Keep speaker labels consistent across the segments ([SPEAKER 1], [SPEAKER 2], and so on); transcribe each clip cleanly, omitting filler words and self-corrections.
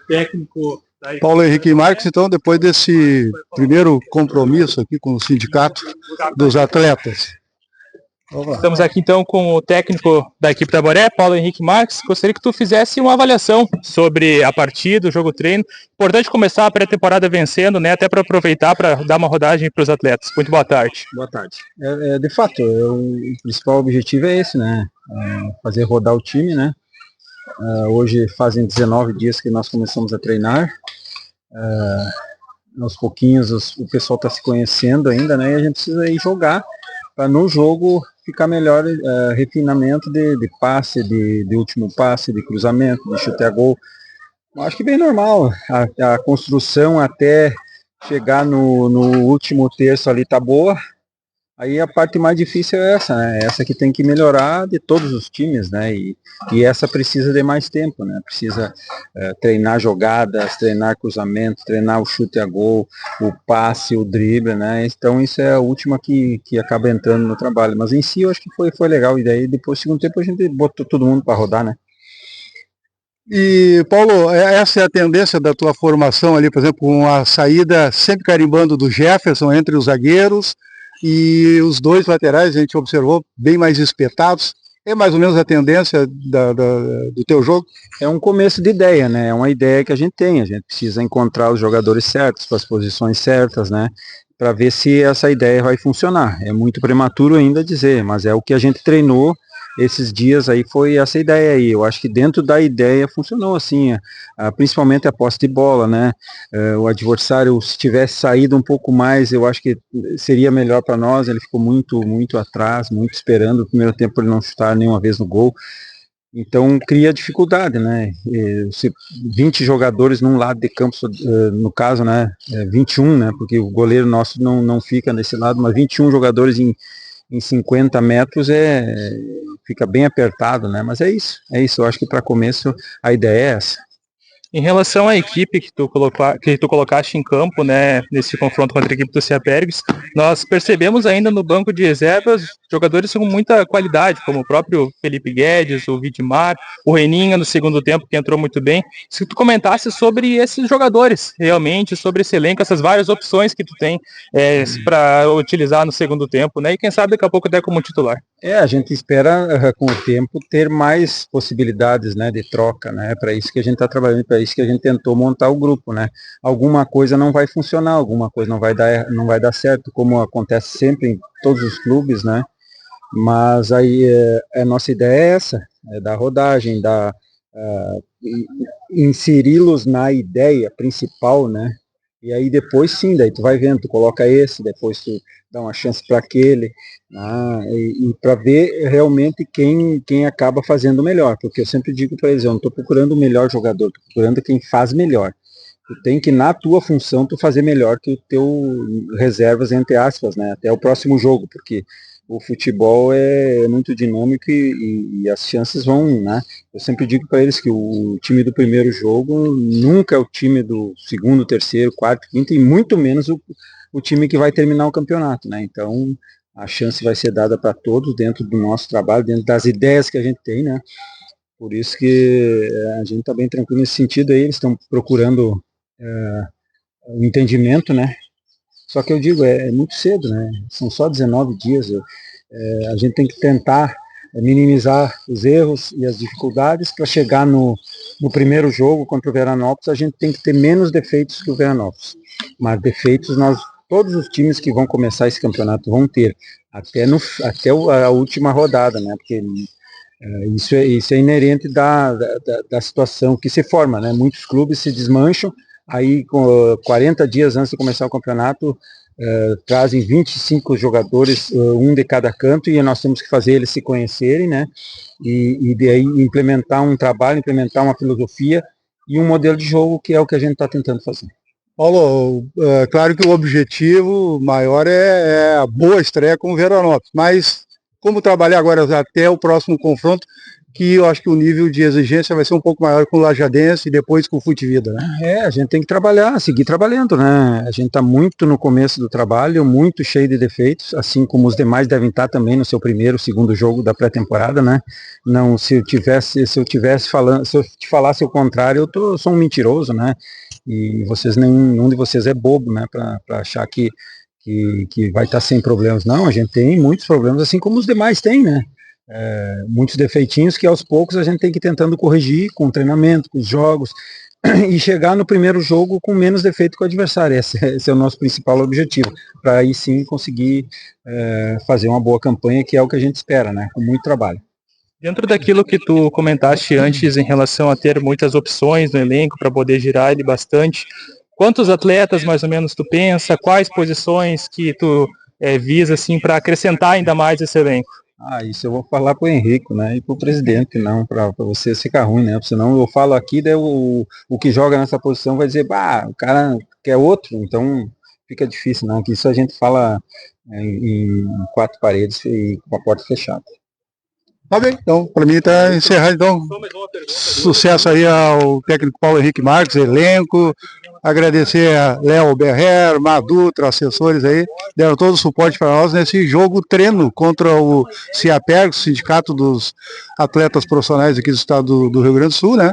[SPEAKER 1] técnico da
[SPEAKER 2] Paulo Henrique Marques, então, depois desse primeiro compromisso aqui com o Sindicato dos Atletas.
[SPEAKER 1] Estamos aqui então com o técnico da equipe da Boré, Paulo Henrique Marques. Gostaria que tu fizesse uma avaliação sobre a partida, o jogo treino. Importante começar a pré-temporada vencendo, né? Até para aproveitar para dar uma rodagem para os atletas. Muito boa tarde.
[SPEAKER 3] Boa tarde. De fato, o principal objetivo é esse, né? Fazer rodar o time, né? Hoje fazem 19 dias que nós começamos a treinar. Aos pouquinhos o pessoal está se conhecendo ainda, né? E a gente precisa ir jogar para no jogo ficar melhor, refinamento de passe, de último passe, de cruzamento, de chute a gol. Acho que bem normal. A construção até chegar no último terço ali tá boa. Aí a parte mais difícil é essa, né? Essa que tem que melhorar de todos os times, né? E essa precisa de mais tempo, né? Precisa treinar jogadas, treinar cruzamento, treinar o chute a gol, o passe, o drible, né? Então isso é a última que acaba entrando no trabalho. Mas em si eu acho que foi legal. E daí depois do segundo tempo a gente botou todo mundo para rodar, né?
[SPEAKER 2] E, Paulo, essa é a tendência da tua formação ali, por exemplo, com a saída sempre carimbando do Jefferson entre os zagueiros e os dois laterais, a gente observou, bem mais espetados. É mais ou menos a tendência do teu jogo?
[SPEAKER 3] É um começo de ideia, né? É uma ideia que a gente tem. A gente precisa encontrar os jogadores certos, para as posições certas, né? Para ver se essa ideia vai funcionar. É muito prematuro ainda dizer, mas é o que a gente treinou esses dias aí, foi essa ideia aí. Eu acho que dentro da ideia funcionou assim, principalmente a posse de bola, né? O adversário, se tivesse saído um pouco mais, eu acho que seria melhor para nós. Ele ficou muito atrás, muito esperando o primeiro tempo ele não chutar nenhuma vez no gol. Então cria dificuldade, né? 20 jogadores num lado de campo, no caso, né? 21, né? Porque o goleiro nosso não fica nesse lado, mas 21 jogadores em 50 metros fica bem apertado, né? Mas é isso. Eu acho que para começo a ideia é essa.
[SPEAKER 1] Em relação à equipe que tu colocaste em campo, né, nesse confronto contra a equipe do Ceapergues, nós percebemos ainda no banco de reservas jogadores com muita qualidade, como o próprio Felipe Guedes, o Vidmar, o Reninha no segundo tempo, que entrou muito bem. Se tu comentasse sobre esses jogadores, realmente, sobre esse elenco, essas várias opções que tu tem para utilizar no segundo tempo, né, e quem sabe daqui a pouco até como titular.
[SPEAKER 3] A gente espera com o tempo ter mais possibilidades, né, de troca, né, para isso que a gente está trabalhando, para isso que a gente tentou montar o grupo, né. Alguma coisa não vai funcionar, alguma coisa não vai dar certo, como acontece sempre em todos os clubes, né. Mas aí a nossa ideia é essa, da rodagem, inseri-los na ideia principal, né. E aí depois sim, daí tu vai vendo, tu coloca esse, depois tu dá uma chance para aquele, e para ver realmente quem acaba fazendo melhor, porque eu sempre digo para eles, eu não estou procurando o melhor jogador, estou procurando quem faz melhor. Tu tem que, na tua função, tu fazer melhor que o teu reservas, entre aspas, né, até o próximo jogo, porque o futebol é muito dinâmico e as chances vão, né? Eu sempre digo para eles que o time do primeiro jogo nunca é o time do segundo, terceiro, quarto, quinto e muito menos o time que vai terminar o campeonato, né? Então a chance vai ser dada para todos dentro do nosso trabalho, dentro das ideias que a gente tem, né? Por isso que a gente está bem tranquilo nesse sentido aí, eles estão procurando o entendimento, né? Só que eu digo, é muito cedo, né? São só 19 dias. A gente tem que tentar minimizar os erros e as dificuldades para chegar no primeiro jogo contra o Veranópolis. A gente tem que ter menos defeitos que o Veranópolis. Mas defeitos todos os times que vão começar esse campeonato vão ter, até a última rodada, né? Porque isso é inerente da situação que se forma, né? Muitos clubes se desmancham. Aí, 40 dias antes de começar o campeonato, trazem 25 jogadores, um de cada canto, e nós temos que fazer eles se conhecerem, né? E daí implementar um trabalho, implementar uma filosofia e um modelo de jogo, que é o que a gente está tentando fazer.
[SPEAKER 2] Paulo, claro que o objetivo maior é a boa estreia com o Veranópolis, mas como trabalhar agora até o próximo confronto, que eu acho que o nível de exigência vai ser um pouco maior com o Lajadense e depois com o Fute Vida, né?
[SPEAKER 3] A gente tem que trabalhar, seguir trabalhando, né? A gente está muito no começo do trabalho, muito cheio de defeitos, assim como os demais devem estar também no seu primeiro, segundo jogo da pré-temporada, né? Não, se eu te falasse o contrário, eu sou um mentiroso, né? E nenhum de vocês é bobo, né? Para achar que vai estar sem problemas. Não, a gente tem muitos problemas, assim como os demais têm, né? Muitos defeitinhos que aos poucos a gente tem que ir tentando corrigir com o treinamento, com os jogos, e chegar no primeiro jogo com menos defeito que o adversário. Esse é o nosso principal objetivo, para aí sim conseguir fazer uma boa campanha, que é o que a gente espera, né? Com muito trabalho.
[SPEAKER 1] Dentro daquilo que tu comentaste antes em relação a ter muitas opções no elenco para poder girar ele bastante, quantos atletas mais ou menos tu pensa, quais posições que tu visa assim para acrescentar ainda mais esse elenco?
[SPEAKER 3] Isso eu vou falar para o Henrique, né, e para o presidente, não para você ficar ruim, né, senão eu falo aqui, daí o que joga nessa posição vai dizer, o cara quer outro, então fica difícil, não, que isso a gente fala em quatro paredes e com a porta fechada.
[SPEAKER 2] Tá bem, então, para mim está encerrado, então, sucesso aí ao técnico Paulo Henrique Marques, elenco, agradecer a Léo Berrer, Madutra, assessores aí, deram todo o suporte para nós nesse jogo treino contra o CIAPERG, Sindicato dos Atletas Profissionais aqui do estado do Rio Grande do Sul, né,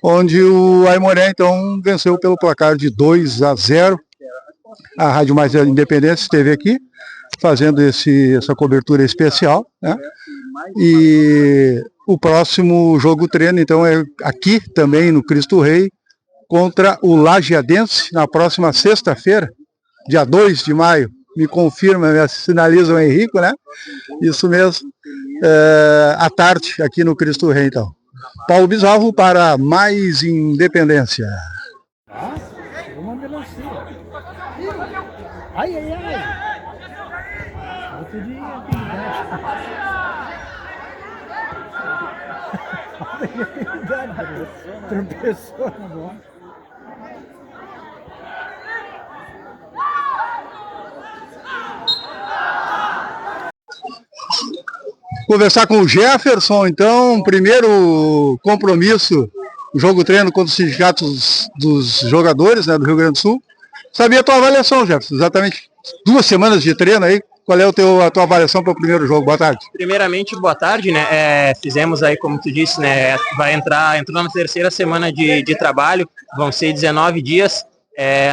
[SPEAKER 2] onde o Aimoré, então, venceu pelo placar de 2-0, a Rádio Mais Independente esteve aqui, fazendo essa cobertura especial, né? E o próximo jogo treino, então, é aqui também no Cristo Rei, contra o Lajeadense, na próxima sexta-feira, dia 2 de maio. Me confirma, me sinaliza o Henrique, né? Isso mesmo, à tarde, aqui no Cristo Rei, então. Paulo Bizarro para Mais Independência.
[SPEAKER 4] Uma melancia. Ai, ai, ai. Outro dia, tropeçou na bola.
[SPEAKER 2] Conversar com o Jefferson, então, primeiro compromisso, jogo treino contra os sindicatos dos jogadores, né, do Rio Grande do Sul. Sabia a tua avaliação, Jefferson, exatamente 2 semanas de treino aí, qual é a tua avaliação para o primeiro jogo? Boa tarde.
[SPEAKER 5] Primeiramente, boa tarde, né? Fizemos aí, como tu disse, né? Entrou na terceira semana de trabalho, vão ser 19 dias.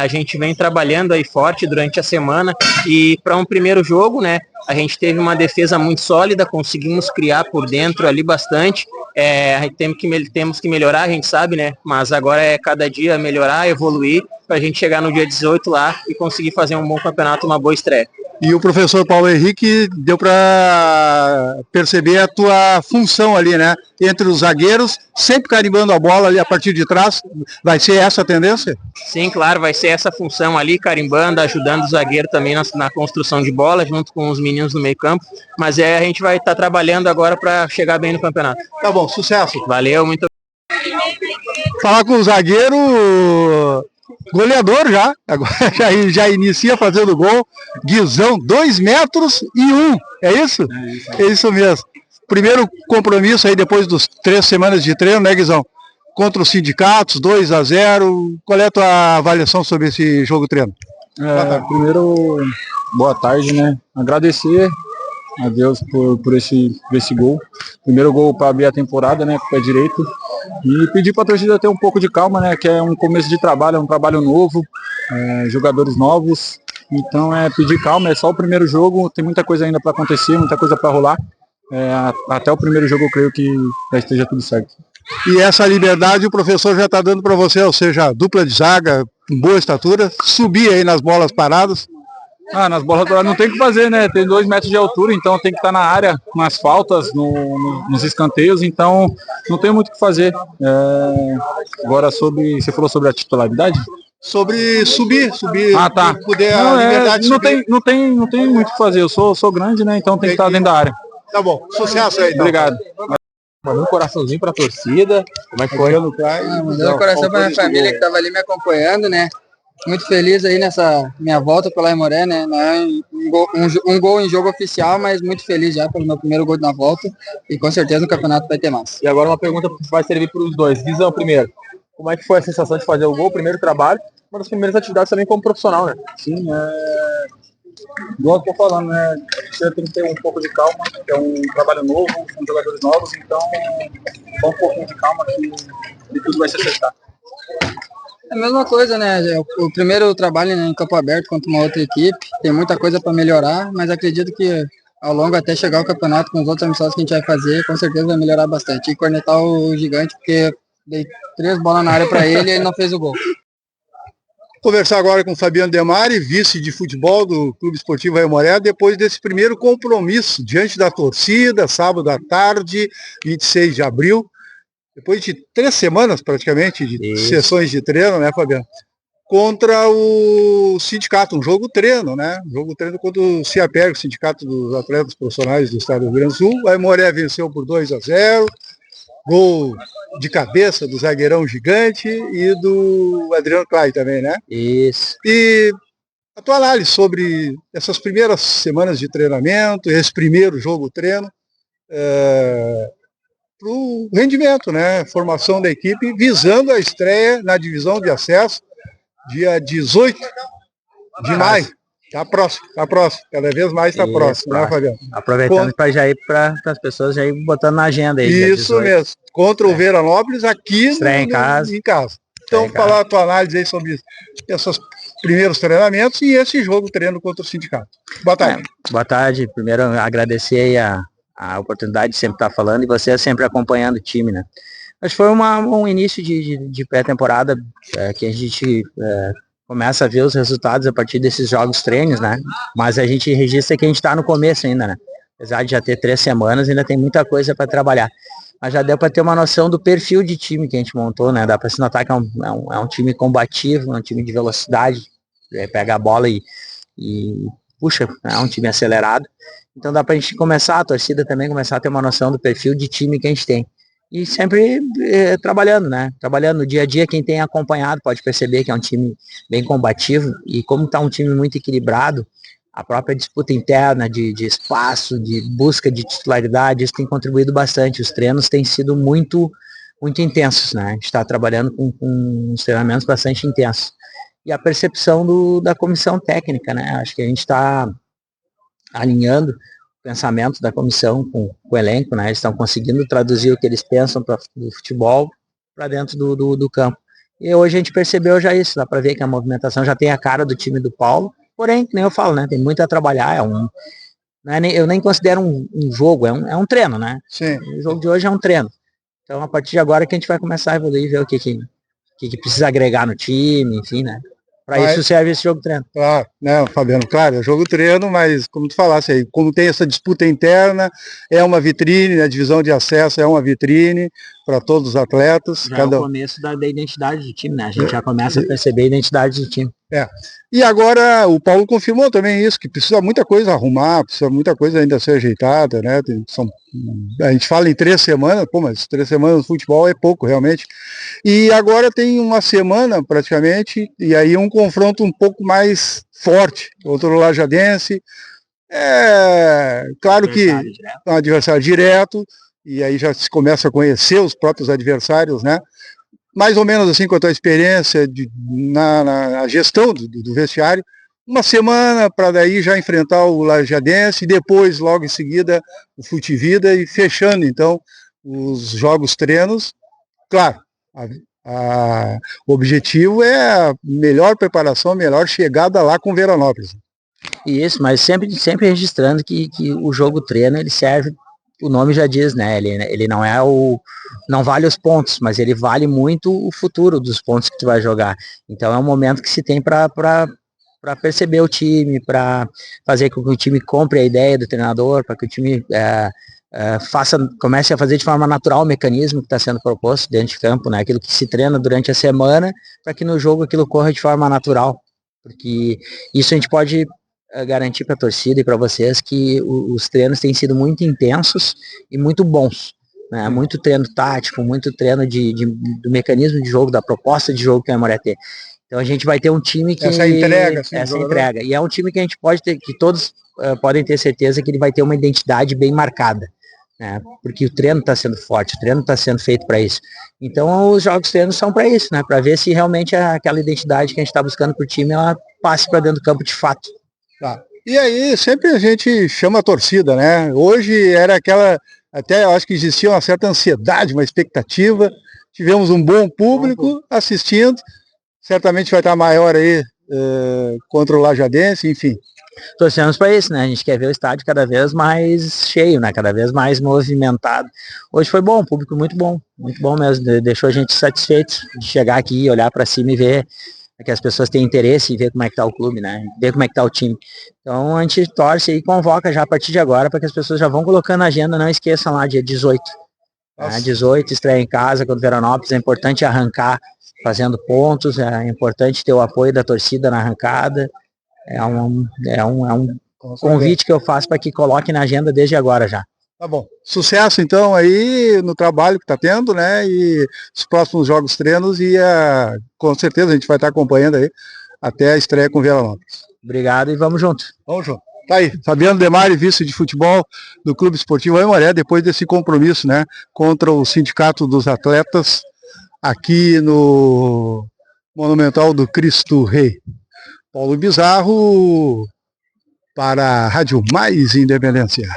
[SPEAKER 5] A gente vem trabalhando aí forte durante a semana e para um primeiro jogo, né? A gente teve uma defesa muito sólida, conseguimos criar por dentro ali bastante. Temos que melhorar, a gente sabe, né? Mas agora é cada dia melhorar, evoluir, para a gente chegar no dia 18 lá e conseguir fazer um bom campeonato, uma boa estreia.
[SPEAKER 2] E o professor Paulo Henrique deu para perceber a tua função ali, né? Entre os zagueiros, sempre carimbando a bola ali a partir de trás. Vai ser essa a tendência?
[SPEAKER 5] Sim, claro, vai ser essa função ali, carimbando, ajudando o zagueiro também na construção de bola, junto com os meninos no meio campo. Mas a gente vai estar trabalhando agora para chegar bem no campeonato.
[SPEAKER 2] Tá bom, sucesso.
[SPEAKER 5] Valeu, muito
[SPEAKER 2] Falar com o zagueiro, goleador já, agora já inicia fazendo gol, Guizão, 2 metros e 1, é isso? É isso mesmo. Primeiro compromisso aí depois dos 3 semanas de treino, né, Guizão? Contra os sindicatos, 2-0, qual é a tua avaliação sobre esse jogo treino?
[SPEAKER 6] Primeiro, boa tarde, né? Agradecer a Deus por esse gol. Primeiro gol para abrir a temporada, né, com o pé direito. E pedir para a torcida ter um pouco de calma, né, que é um começo de trabalho, é um trabalho novo, jogadores novos. Então pedir calma, é só o primeiro jogo, tem muita coisa ainda para acontecer, muita coisa para rolar. Até o primeiro jogo eu creio que já esteja tudo certo.
[SPEAKER 2] E essa liberdade o professor já está dando para você, ou seja, dupla de zaga, com boa estatura, subir aí nas bolas paradas.
[SPEAKER 6] Nas bolas paradas não tem o que fazer, né? Tem 2 metros de altura, então tem que estar na área, nas faltas, nos escanteios, então não tem muito o que fazer. Agora você falou sobre a titularidade?
[SPEAKER 2] Sobre subir,
[SPEAKER 6] tá.
[SPEAKER 2] Poder a liberdade
[SPEAKER 6] não tem muito o que fazer, eu sou grande, né? Então tem que estar dentro da área.
[SPEAKER 2] Tá bom, sucesso aí. Então.
[SPEAKER 6] Obrigado.
[SPEAKER 7] Mandou um coraçãozinho pra torcida. Como é que foi?
[SPEAKER 8] Mandou um coração pra minha família que tava ali me acompanhando, né? muito feliz aí nessa minha volta pela Aimoré, né? Não é um gol em jogo oficial, mas muito feliz já pelo meu primeiro gol na volta e com certeza no campeonato vai ter mais.
[SPEAKER 7] E agora uma pergunta que vai servir para os dois. Visão primeiro. Como é que foi a sensação de fazer o gol, o primeiro trabalho, uma das primeiras atividades também como profissional, né?
[SPEAKER 6] Sim, igual eu tô falando, né? Você tem que ter um pouco de calma, que é um trabalho novo, com jogadores novos, então só um pouquinho de calma que tudo vai se acertar.
[SPEAKER 8] É a mesma coisa, né? O primeiro trabalho, né, em campo aberto contra uma outra equipe, tem muita coisa para melhorar, mas acredito que ao longo até chegar ao campeonato com os outros amistosos que a gente vai fazer, com certeza vai melhorar bastante. E cornetar o gigante, porque dei 3 bolas na área para ele e ele não fez o gol.
[SPEAKER 2] Conversar agora com o Fabiano Demari, vice de futebol do Clube Esportivo Aimoré, depois desse primeiro compromisso diante da torcida, sábado à tarde, 26 de abril. Depois de 3 semanas, praticamente, de sessões de treino, né, Fabiano? Contra o sindicato, um jogo-treino, né? Um jogo-treino contra o CIAPERG, o Sindicato dos Atletas Profissionais do Estado do Rio Grande do Sul. A Aimoré venceu por 2-0, gol de cabeça do zagueirão gigante e do Adriano Clay também, né?
[SPEAKER 3] Isso.
[SPEAKER 2] E a tua análise sobre essas primeiras semanas de treinamento, esse primeiro jogo-treino, para o rendimento, né? Formação da equipe, visando a estreia na divisão de acesso, dia 18 de maio. Tá próximo. Cada vez mais está próximo, né, Fabiano?
[SPEAKER 3] Aproveitando para já ir para as pessoas já ir botando na agenda aí.
[SPEAKER 2] Isso mesmo. Contra o Veranópolis aqui
[SPEAKER 3] em casa.
[SPEAKER 2] Então, falar a tua análise aí sobre esses primeiros treinamentos e esse jogo treino contra o sindicato. Boa tarde.
[SPEAKER 3] Boa tarde. Primeiro, agradecer aí a oportunidade de sempre estar falando e você sempre acompanhando o time, né? Acho que foi um início de pré-temporada que a gente começa a ver os resultados a partir desses jogos treinos, né? Mas a gente registra que a gente está no começo ainda, né? Apesar de já ter 3 semanas, ainda tem muita coisa para trabalhar. Mas já deu para ter uma noção do perfil de time que a gente montou, né? Dá para se notar que é um time combativo, é um time de velocidade, pega a bola e puxa, é um time acelerado. Então dá pra gente começar, a torcida também começar a ter uma noção do perfil de time que a gente tem. E sempre trabalhando, né? Trabalhando no dia a dia, quem tem acompanhado pode perceber que é um time bem combativo e como tá um time muito equilibrado, a própria disputa interna de espaço, de busca de titularidade, isso tem contribuído bastante. Os treinos têm sido muito intensos, né? A gente está trabalhando com uns treinamentos bastante intensos. E a percepção da comissão técnica, né? Acho que a gente está alinhando o pensamento da comissão com o elenco, né? Eles estão conseguindo traduzir o que eles pensam do futebol para dentro do campo. E hoje a gente percebeu já isso, dá para ver que a movimentação já tem a cara do time do Paulo, porém, que nem eu falo, né? Tem muito a trabalhar, eu nem considero um jogo, é um treino, né?
[SPEAKER 2] Sim.
[SPEAKER 3] O jogo de hoje é um treino. Então, a partir de agora que a gente vai começar a evoluir, ver o que precisa agregar no time, enfim, né? Para isso serve esse jogo treino.
[SPEAKER 2] Claro, né, Fabiano? Claro, é jogo treino, mas como tu falasse aí, como tem essa disputa interna, é uma vitrine, a divisão de acesso é uma vitrine para todos os atletas.
[SPEAKER 3] Já é o começo da identidade do time, né? A gente já começa a perceber a identidade do time.
[SPEAKER 2] E agora o Paulo confirmou também isso, que precisa muita coisa arrumar, precisa muita coisa ainda ser ajeitada, né? A gente fala em 3 semanas, mas 3 semanas no futebol é pouco, realmente. E agora tem uma semana praticamente, e aí um confronto um pouco mais forte contra o Lajadense. Claro que é um adversário direto, e aí já se começa a conhecer os próprios adversários, né? Mais ou menos assim com a tua experiência na gestão do vestiário, uma semana para daí já enfrentar o Lajadense e depois, logo em seguida, o Futivida e fechando, então, os jogos treinos. Claro, o objetivo é a melhor preparação, a melhor chegada lá com Veranópolis.
[SPEAKER 3] Isso, mas sempre registrando que o jogo treino, ele serve, o nome já diz, né? Ele não é não vale os pontos, mas ele vale muito o futuro dos pontos que tu vai jogar. Então é um momento que se tem para perceber o time, para fazer com que o time compre a ideia do treinador, para que o time comece a fazer de forma natural o mecanismo que está sendo proposto dentro de campo, né? Aquilo que se treina durante a semana, para que no jogo aquilo corra de forma natural. Porque isso a gente pode garantir para a torcida e para vocês que os treinos têm sido muito intensos e muito bons, né? Muito treino tático, muito treino do mecanismo de jogo, da proposta de jogo que a Aimoré tem.
[SPEAKER 9] Então a gente vai ter um time que...
[SPEAKER 2] Essa entrega, assim,
[SPEAKER 9] essa
[SPEAKER 2] jogador.
[SPEAKER 9] entrega. E é um time que a gente pode ter, que todos podem ter certeza que ele vai ter uma identidade bem marcada, né? Porque o treino está sendo forte, o treino está sendo feito para isso. Então os jogos treinos são para isso, né? Para ver se realmente aquela identidade que a gente está buscando para o time, ela passe para dentro do campo de fato.
[SPEAKER 2] Tá. E aí sempre a gente chama a torcida, né? Hoje era aquela, até eu acho que existia uma certa ansiedade, uma expectativa. Tivemos um bom público assistindo. Certamente vai estar maior aí contra o Lajadense, enfim.
[SPEAKER 9] Torcemos para isso, né? A gente quer ver o estádio cada vez mais cheio, né? Cada vez mais movimentado. Hoje foi bom, público muito bom mesmo. Deixou a gente satisfeito de chegar aqui, olhar para cima e ver que as pessoas têm interesse em ver como é que tá o clube, né? Ver como é que tá o time. Então a gente torce e convoca já a partir de agora para que as pessoas já vão colocando na agenda, não esqueçam lá, dia 18. Né? 18, estreia em casa contra o Veranópolis, é importante arrancar fazendo pontos, é importante ter o apoio da torcida na arrancada. É um convite que eu faço para que coloque na agenda desde agora já.
[SPEAKER 2] Tá bom. Sucesso então aí no trabalho que tá tendo, né? E os próximos jogos treinos e com certeza a gente vai estar acompanhando aí até a estreia com o Veranópolis.
[SPEAKER 9] Obrigado e vamos junto.
[SPEAKER 2] Vamos junto. Tá aí, Fabiano Demari, vice de futebol do Clube Esportivo Aimoré, depois desse compromisso, né? Contra o Sindicato dos Atletas aqui no Monumental do Cristo Rei. Paulo Bizarro para a Rádio Mais Independência.